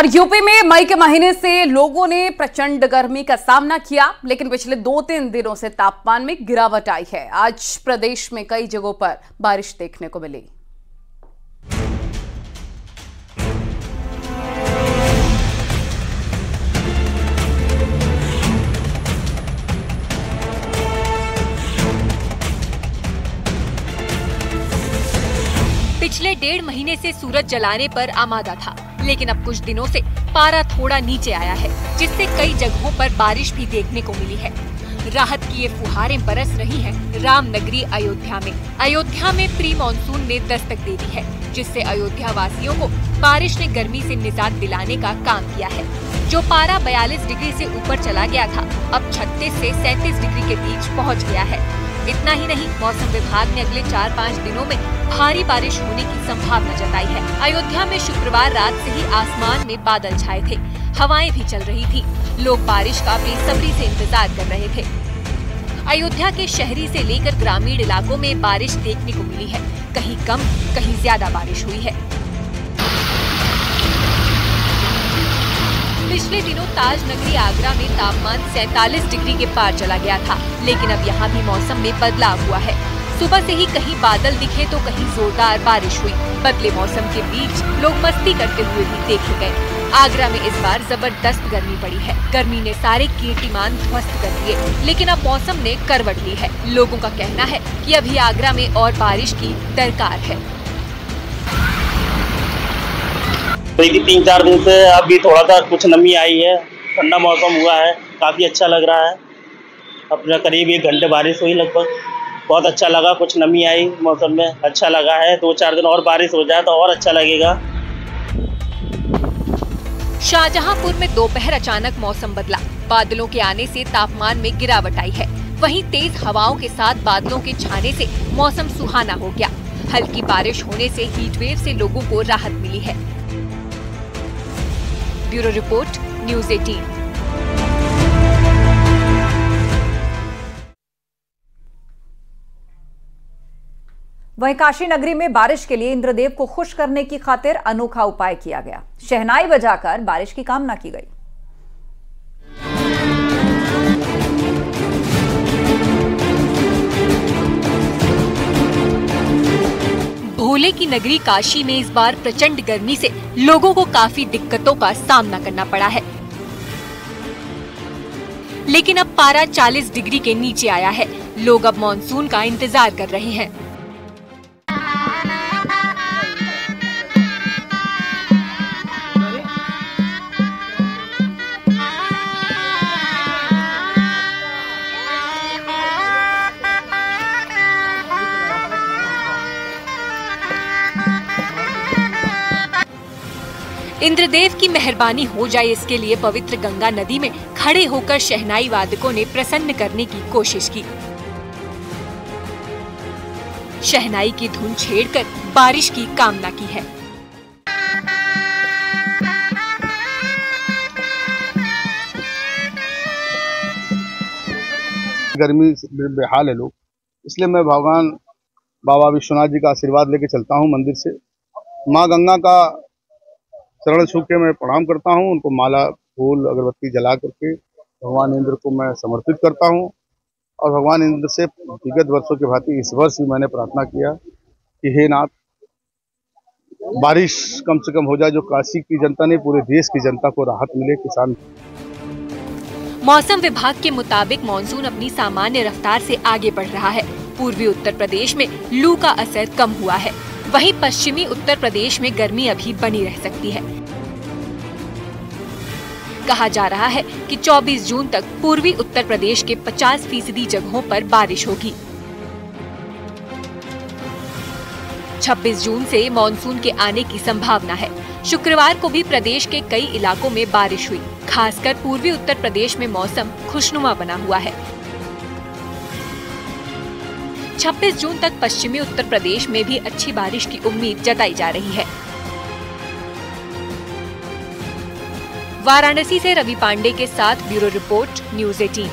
और यूपी में मई के महीने से लोगों ने प्रचंड गर्मी का सामना किया, लेकिन पिछले 2-3 दिनों से तापमान में गिरावट आई है। आज प्रदेश में कई जगहों पर बारिश देखने को मिली। पिछले 1.5 महीने से सूरज जलाने पर आमादा था, लेकिन अब कुछ दिनों से पारा थोड़ा नीचे आया है, जिससे कई जगहों पर बारिश भी देखने को मिली है। राहत की ये फुहारें बरस रही हैं रामनगरी अयोध्या में प्री मानसून ने दस्तक दे दी है, जिससे अयोध्या वासियों को बारिश ने गर्मी से निजात दिलाने का काम किया है। जो पारा 42 डिग्री से ऊपर चला गया था, अब 36 से 37 डिग्री के बीच पहुँच गया है। इतना ही नहीं, मौसम विभाग ने अगले 4-5 दिनों में भारी बारिश होने की संभावना जताई है। अयोध्या में शुक्रवार रात से ही आसमान में बादल छाए थे, हवाएं भी चल रही थी। लोग बारिश का बेसब्री से इंतजार कर रहे थे। अयोध्या के शहरी से लेकर ग्रामीण इलाकों में बारिश देखने को मिली है। कहीं कम, कहीं ज्यादा बारिश हुई है। पिछले दिनों ताज नगरी आगरा में तापमान 47 डिग्री के पार चला गया था, लेकिन अब यहाँ भी मौसम में बदलाव हुआ है। सुबह से ही कहीं बादल दिखे तो कहीं जोरदार बारिश हुई। बदले मौसम के बीच लोग मस्ती करते हुए भी देखे गए। आगरा में इस बार जबरदस्त गर्मी पड़ी है। गर्मी ने सारे कीर्तिमान ध्वस्त कर दिए, लेकिन अब मौसम ने करवट ली है। लोगों का कहना है कि अभी आगरा में और बारिश की दरकार है। देखिए 3-4 दिन से अभी थोड़ा सा कुछ नमी आई है, ठंडा मौसम हुआ है, काफ़ी अच्छा लग रहा है। अपना करीब 1 घंटे बारिश हुई लगभग, बहुत अच्छा लगा। कुछ नमी आई मौसम में, अच्छा लगा है। 2-4 दिन और बारिश हो जाए तो और अच्छा लगेगा। शाहजहांपुर में दोपहर अचानक मौसम बदला। बादलों के आने से तापमान में गिरावट आई है। वहीं तेज हवाओं के साथ बादलों के छाने से मौसम सुहाना हो गया। हल्की बारिश होने से हीटवेव से लोगों को राहत मिली है। Bureau report, news 18। वहीं काशी नगरी में बारिश के लिए इंद्रदेव को खुश करने की खातिर अनोखा उपाय किया गया। शहनाई बजाकर बारिश की कामना की गई। भोले की नगरी काशी में इस बार प्रचंड गर्मी से लोगों को काफी दिक्कतों का सामना करना पड़ा है, लेकिन अब पारा 40 डिग्री के नीचे आया है। लोग अब मॉनसून का इंतजार कर रहे हैं। इंद्रदेव की मेहरबानी हो जाए, इसके लिए पवित्र गंगा नदी में खड़े होकर शहनाई वादकों ने प्रसन्न करने की कोशिश की। शहनाई की धुन छेड़कर बारिश की कामना की है। गर्मी से बेहाल है लोग, इसलिए मैं भगवान बाबा विश्वनाथ जी का आशीर्वाद लेके चलता हूँ मंदिर से। माँ गंगा का चरण छू के मैं प्रणाम करता हूँ। उनको माला, फूल, अगरबत्ती जला करके भगवान इंद्र को मैं समर्पित करता हूँ। और भगवान इंद्र से विगत वर्षों के भांति इस वर्ष भी मैंने प्रार्थना किया कि हे नाथ, बारिश कम से कम हो जाए, जो काशी की जनता ने, पूरे देश की जनता को राहत मिले। किसान मौसम विभाग के मुताबिक मानसून अपनी सामान्य रफ्तार से आगे बढ़ रहा है। पूर्वी उत्तर प्रदेश में लू का असर कम हुआ है, वहीं पश्चिमी उत्तर प्रदेश में गर्मी अभी बनी रह सकती है। कहा जा रहा है कि 24 जून तक पूर्वी उत्तर प्रदेश के 50% जगहों पर बारिश होगी। 26 जून से मॉनसून के आने की संभावना है। शुक्रवार को भी प्रदेश के कई इलाकों में बारिश हुई। खासकर पूर्वी उत्तर प्रदेश में मौसम खुशनुमा बना हुआ है। 26 जून तक पश्चिमी उत्तर प्रदेश में भी अच्छी बारिश की उम्मीद जताई जा रही है। वाराणसी से रवि पांडे के साथ ब्यूरो रिपोर्ट, न्यूज़ 18।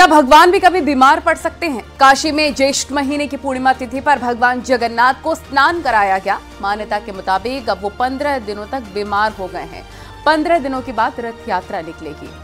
क्या भगवान भी कभी बीमार पड़ सकते हैं? काशी में ज्येष्ठ महीने की पूर्णिमा तिथि पर भगवान जगन्नाथ को स्नान कराया गया। मान्यता के मुताबिक अब वो 15 दिनों तक बीमार हो गए हैं। 15 दिनों के बाद रथ यात्रा निकलेगी।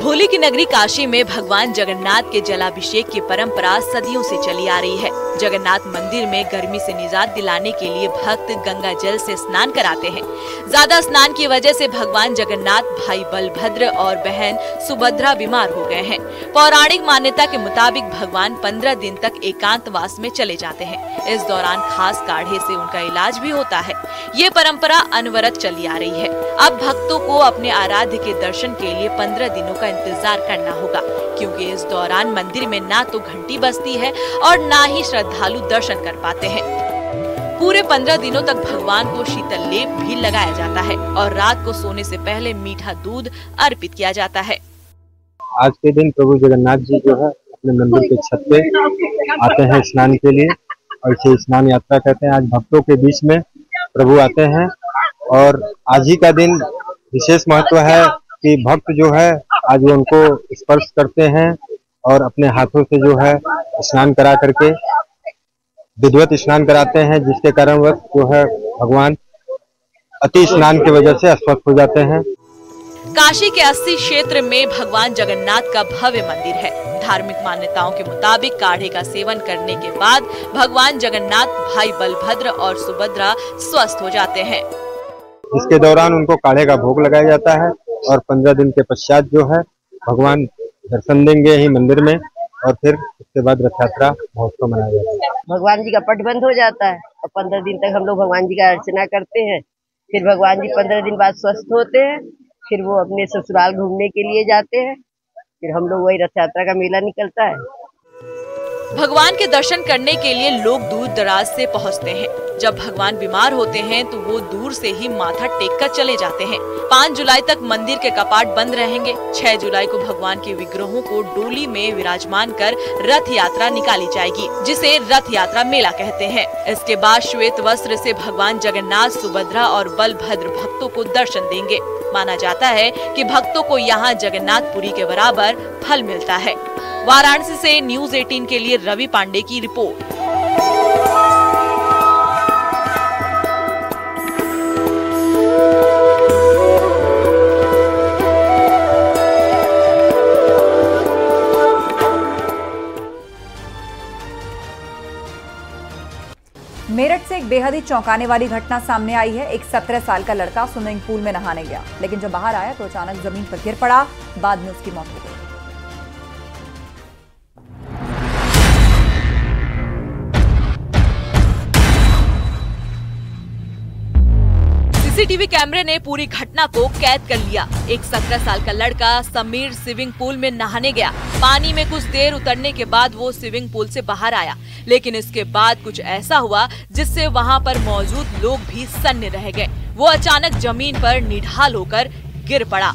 भोले की नगरी काशी में भगवान जगन्नाथ के जलाभिषेक की परंपरा सदियों से चली आ रही है। जगन्नाथ मंदिर में गर्मी से निजात दिलाने के लिए भक्त गंगा जल से स्नान कराते हैं। ज्यादा स्नान की वजह से भगवान जगन्नाथ, भाई बलभद्र और बहन सुभद्रा बीमार हो गए हैं। पौराणिक मान्यता के मुताबिक भगवान 15 दिन तक एकांतवास में चले जाते हैं। इस दौरान खास काढ़े से उनका इलाज भी होता है। ये परंपरा अनवरत चली आ रही है। अब भक्तों को अपने आराध्य के दर्शन के लिए 15 दिनों का इंतजार करना होगा, क्योंकि इस दौरान मंदिर में ना तो घंटी बजती है और ना ही श्रद्धालु दर्शन कर पाते हैं। पूरे 15 दिनों तक भगवान को शीतल लेप भी लगाया जाता है और रात को सोने से पहले मीठा दूध अर्पित किया जाता है। आज के दिन प्रभु जगन्नाथ जी जो है अपने मंदिर के छत पे आते हैं स्नान के लिए, और इसे स्नान यात्रा कहते हैं। आज भक्तों के बीच में प्रभु आते हैं और आज ही का दिन विशेष महत्व है कि भक्त जो है आज वो उनको स्पर्श करते हैं और अपने हाथों से जो है स्नान करा करके विधिवत स्नान कराते हैं, जिसके कारण जो है भगवान अति स्नान की वजह से अस्वस्थ हो जाते हैं। काशी के 80 क्षेत्र में भगवान जगन्नाथ का भव्य मंदिर है। धार्मिक मान्यताओं के मुताबिक काढ़े का सेवन करने के बाद भगवान जगन्नाथ, भाई बलभद्र और सुभद्रा स्वस्थ हो जाते हैं। इसके दौरान उनको काढ़े का भोग लगाया जाता है और 15 दिन के पश्चात जो है भगवान दर्शन देंगे ही मंदिर में, और फिर उसके बाद रथ यात्रा महोत्सव मनाया जाता है। भगवान जी का पट बंद हो जाता है और 15 दिन तक हम लोग भगवान जी का अर्चना करते हैं। फिर भगवान जी 15 दिन बाद स्वस्थ होते हैं। फिर वो अपने ससुराल घूमने के लिए जाते हैं। फिर हम लोग वही रथ यात्रा का मेला निकलता है। भगवान के दर्शन करने के लिए लोग दूर दराज से पहुंचते हैं। जब भगवान बीमार होते हैं तो वो दूर से ही माथा टेक कर चले जाते हैं। 5 जुलाई तक मंदिर के कपाट बंद रहेंगे। 6 जुलाई को भगवान के विग्रहों को डोली में विराजमान कर रथ यात्रा निकाली जाएगी, जिसे रथ यात्रा मेला कहते हैं। इसके बाद श्वेत वस्त्र से भगवान जगन्नाथ, सुभद्रा और बलभद्र भक्तों को दर्शन देंगे। माना जाता है कि भक्तों को यहाँ जगन्नाथपुरी के बराबर फल मिलता है। वाराणसी से न्यूज़ 18 के लिए रवि पांडे की रिपोर्ट। मेरठ से एक बेहद ही चौंकाने वाली घटना सामने आई है। एक 17 साल का लड़का स्विमिंग पूल में नहाने गया, लेकिन जब बाहर आया तो अचानक जमीन पर गिर पड़ा। बाद में उसकी मौत हो गई। सीसीटीवी कैमरे ने पूरी घटना को कैद कर लिया। एक 17 साल का लड़का समीर स्विमिंग पूल में नहाने गया। पानी में कुछ देर उतरने के बाद वो स्विमिंग पूल से बाहर आया, लेकिन इसके बाद कुछ ऐसा हुआ जिससे वहां पर मौजूद लोग भी सन्न रह गए। वो अचानक जमीन पर निढाल होकर गिर पड़ा।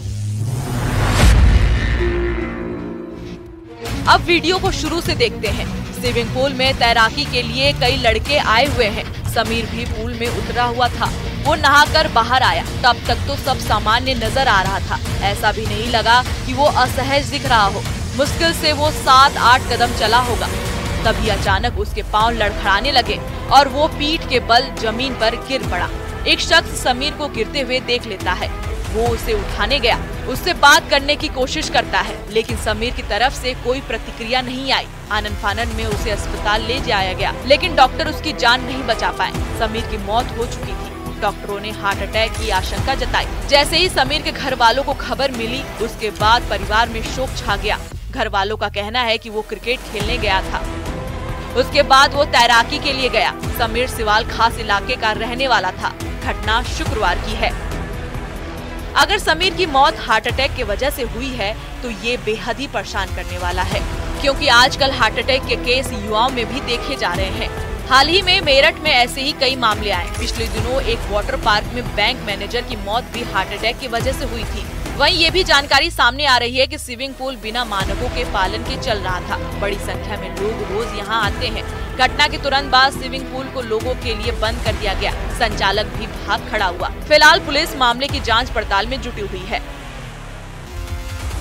अब वीडियो को शुरू से देखते हैं। स्विमिंग पूल में तैराकी के लिए कई लड़के आए हुए हैं। समीर भी पूल में उतरा हुआ था। वो नहाकर बाहर आया। तब तक तो सब सामान्य नजर आ रहा था। ऐसा भी नहीं लगा कि वो असहज दिख रहा हो। मुश्किल से वो 7-8 कदम चला होगा। तभी अचानक उसके पांव लड़खड़ाने लगे और वो पीठ के बल जमीन पर गिर पड़ा। एक शख्स समीर को गिरते हुए देख लेता है। वो उसे उठाने गया, उससे बात करने की कोशिश करता है, लेकिन समीर की तरफ से कोई प्रतिक्रिया नहीं आई। आनन फानन में उसे अस्पताल ले जाया गया, लेकिन डॉक्टर उसकी जान नहीं बचा पाए। समीर की मौत हो चुकी थी। डॉक्टरों ने हार्ट अटैक की आशंका जताई। जैसे ही समीर के घर वालों को खबर मिली, उसके बाद परिवार में शोक छा गया। घर वालों का कहना है कि वो क्रिकेट खेलने गया था। उसके बाद वो तैराकी के लिए गया। समीर सिवाल खास इलाके का रहने वाला था। घटना शुक्रवार की है। अगर समीर की मौत हार्ट अटैक की वजह से हुई है तो ये बेहद ही परेशान करने वाला है, क्योंकि आजकल हार्ट अटैक के केस युवाओं में भी देखे जा रहे हैं। हाल ही में मेरठ में ऐसे ही कई मामले आए। पिछले दिनों एक वाटर पार्क में बैंक मैनेजर की मौत भी हार्ट अटैक की वजह से हुई थी। वहीं ये भी जानकारी सामने आ रही है कि स्विमिंग पूल बिना मानकों के पालन के चल रहा था। बड़ी संख्या में लोग रोज यहाँ आते हैं। घटना के तुरंत बाद स्विमिंग पूल को लोगों के लिए बंद कर दिया गया। संचालक भी भाग खड़ा हुआ। फिलहाल पुलिस मामले की जांच पड़ताल में जुटी हुई है।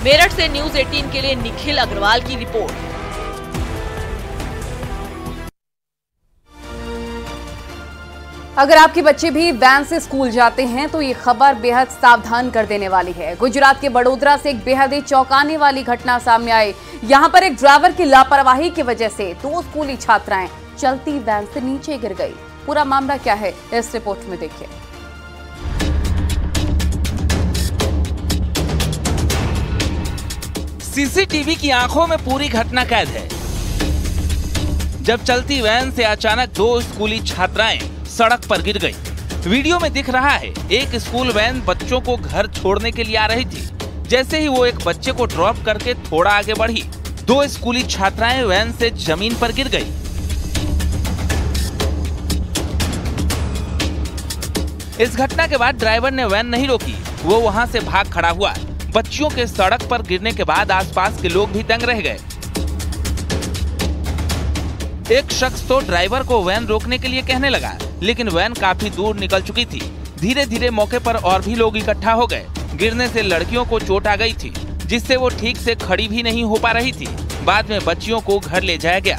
मेरठ से न्यूज़ 18 के लिए निखिल अग्रवाल की रिपोर्ट। अगर आपके बच्चे भी वैन से स्कूल जाते हैं तो ये खबर बेहद सावधान कर देने वाली है। गुजरात के बड़ोदरा से एक बेहद ही चौंकाने वाली घटना सामने आई। यहां पर एक ड्राइवर की लापरवाही की वजह से 2 स्कूली छात्राएं चलती वैन से नीचे गिर गई। पूरा मामला क्या है इस रिपोर्ट में देखिए। सीसीटीवी की आंखों में पूरी घटना कैद है। जब चलती वैन से अचानक 2 स्कूली छात्राएं सड़क पर गिर गई। वीडियो में दिख रहा है एक स्कूल वैन बच्चों को घर छोड़ने के लिए आ रही थी। जैसे ही वो एक बच्चे को ड्रॉप करके थोड़ा आगे बढ़ी, 2 स्कूली छात्राएं वैन से जमीन पर गिर गई। इस घटना के बाद ड्राइवर ने वैन नहीं रोकी, वो वहां से भाग खड़ा हुआ। बच्चियों के सड़क पर गिरने के बाद आसपास के लोग भी दंग रह गए। एक शख्स तो ड्राइवर को वैन रोकने के लिए कहने लगा, लेकिन वैन काफी दूर निकल चुकी थी। धीरे धीरे मौके पर और भी लोग इकट्ठा हो गए। गिरने से लड़कियों को चोट आ गई थी, जिससे वो ठीक से खड़ी भी नहीं हो पा रही थी। बाद में बच्चियों को घर ले जाया गया।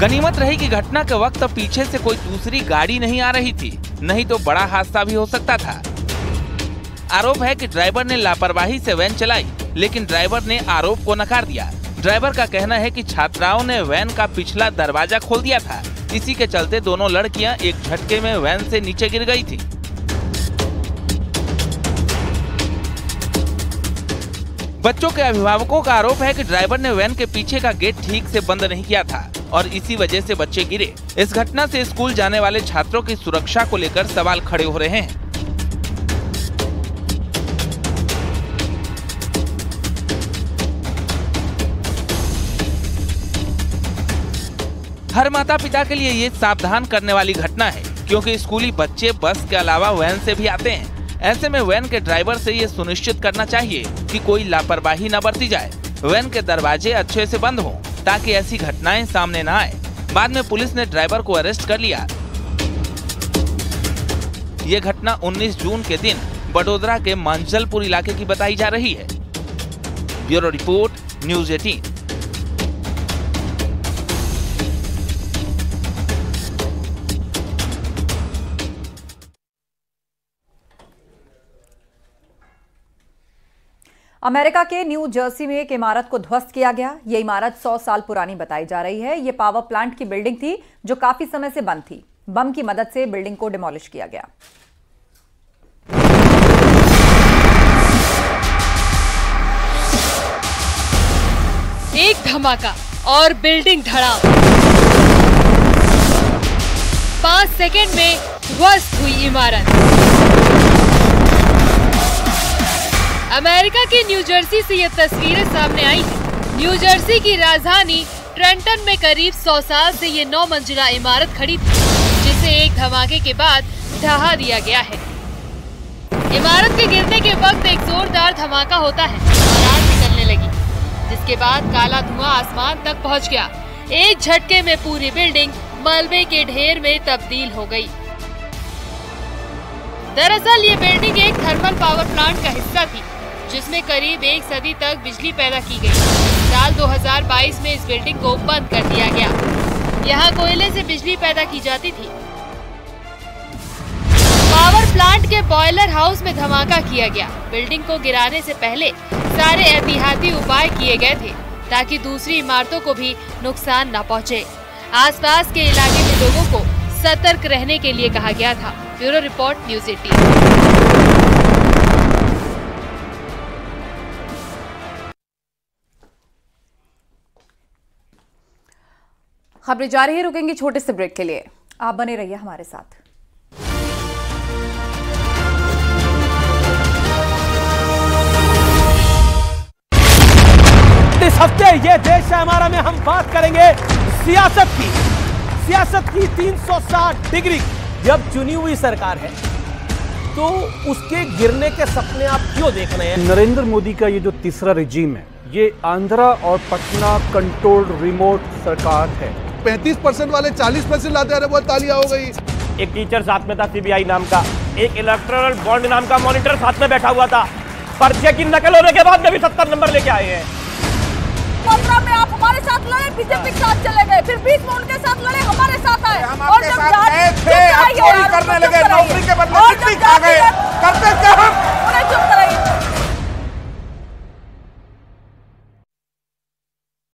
गनीमत रही कि घटना के वक्त पीछे से कोई दूसरी गाड़ी नहीं आ रही थी, नहीं तो बड़ा हादसा भी हो सकता था। आरोप है कि ड्राइवर ने लापरवाही से वैन चलाई, लेकिन ड्राइवर ने आरोप को नकार दिया। ड्राइवर का कहना है कि छात्राओं ने वैन का पिछला दरवाजा खोल दिया था। इसी के चलते दोनों लड़कियां एक झटके में वैन से नीचे गिर गई थी। बच्चों के अभिभावकों का आरोप है कि ड्राइवर ने वैन के पीछे का गेट ठीक से बंद नहीं किया था और इसी वजह से बच्चे गिरे। इस घटना से स्कूल जाने वाले छात्रों की सुरक्षा को लेकर सवाल खड़े हो रहे हैं। हर माता पिता के लिए ये सावधान करने वाली घटना है, क्योंकि स्कूली बच्चे बस के अलावा वैन से भी आते हैं। ऐसे में वैन के ड्राइवर से ये सुनिश्चित करना चाहिए कि कोई लापरवाही न बरती जाए। वैन के दरवाजे अच्छे से बंद हों, ताकि ऐसी घटनाएं सामने न आए। बाद में पुलिस ने ड्राइवर को अरेस्ट कर लिया। ये घटना 19 जून के दिन बड़ोदरा के मांजलपुर इलाके की बताई जा रही है। Bureau report, news 18। अमेरिका के न्यू जर्सी में एक इमारत को ध्वस्त किया गया। ये इमारत 100 साल पुरानी बताई जा रही है। ये पावर प्लांट की बिल्डिंग थी जो काफी समय से बंद थी। बम की मदद से बिल्डिंग को डिमोलिश किया गया। एक धमाका और बिल्डिंग धड़ाम। 5 सेकंड में ध्वस्त हुई इमारत। अमेरिका के न्यू जर्सी से ये तस्वीरें सामने आई हैं। न्यू जर्सी की राजधानी ट्रेंटन में करीब 100 साल से ये 9 मंजिला इमारत खड़ी थी, जिसे एक धमाके के बाद ढहा दिया गया है। इमारत के गिरने के वक्त एक जोरदार धमाका होता है और आग निकलने लगी, जिसके बाद काला धुआं आसमान तक पहुंच गया। एक झटके में पूरी बिल्डिंग मलबे के ढेर में तब्दील हो गई। दरअसल ये बिल्डिंग एक थर्मल पावर प्लांट का हिस्सा थी, जिसमें करीब 1 सदी तक बिजली पैदा की गई। साल 2022 में इस बिल्डिंग को बंद कर दिया गया। यहाँ कोयले से बिजली पैदा की जाती थी। पावर प्लांट के बॉयलर हाउस में धमाका किया गया। बिल्डिंग को गिराने से पहले सारे एहतियाती उपाय किए गए थे, ताकि दूसरी इमारतों को भी नुकसान न पहुँचे। आसपास के इलाके में लोगों को सतर्क रहने के लिए कहा गया था। Bureau report, news 18। खबरें जारी है, रुकेंगे छोटे से ब्रेक के लिए। आप बने रहिए हमारे साथ। इस हफ्ते ये देश है हमारा में हम बात करेंगे सियासत की। सियासत की 360 डिग्री। जब चुनी हुई सरकार है तो उसके गिरने के सपने आप क्यों देख रहे हैं? नरेंद्र मोदी का ये जो तीसरा रिजीम है, ये आंध्रा और पटना कंट्रोल्ड रिमोट सरकार है। 35% वाले 40% लाते हैं, बहुत तालियां हो गई। एक टीचर साथ में था सीबीआई नाम का, एक इलेक्टोरल बॉन्ड नाम का मॉनिटर साथ में बैठा हुआ था। पर्चे की नकल होने के बाद में भी 70 नंबर लेके आए हैं। 15 में आप हमारे साथ लड़े, बीजेपी के साथ चले गए, फिर 20 में उनके साथ लड़े, हमारे साथ आए, और जब चोरी करने लगे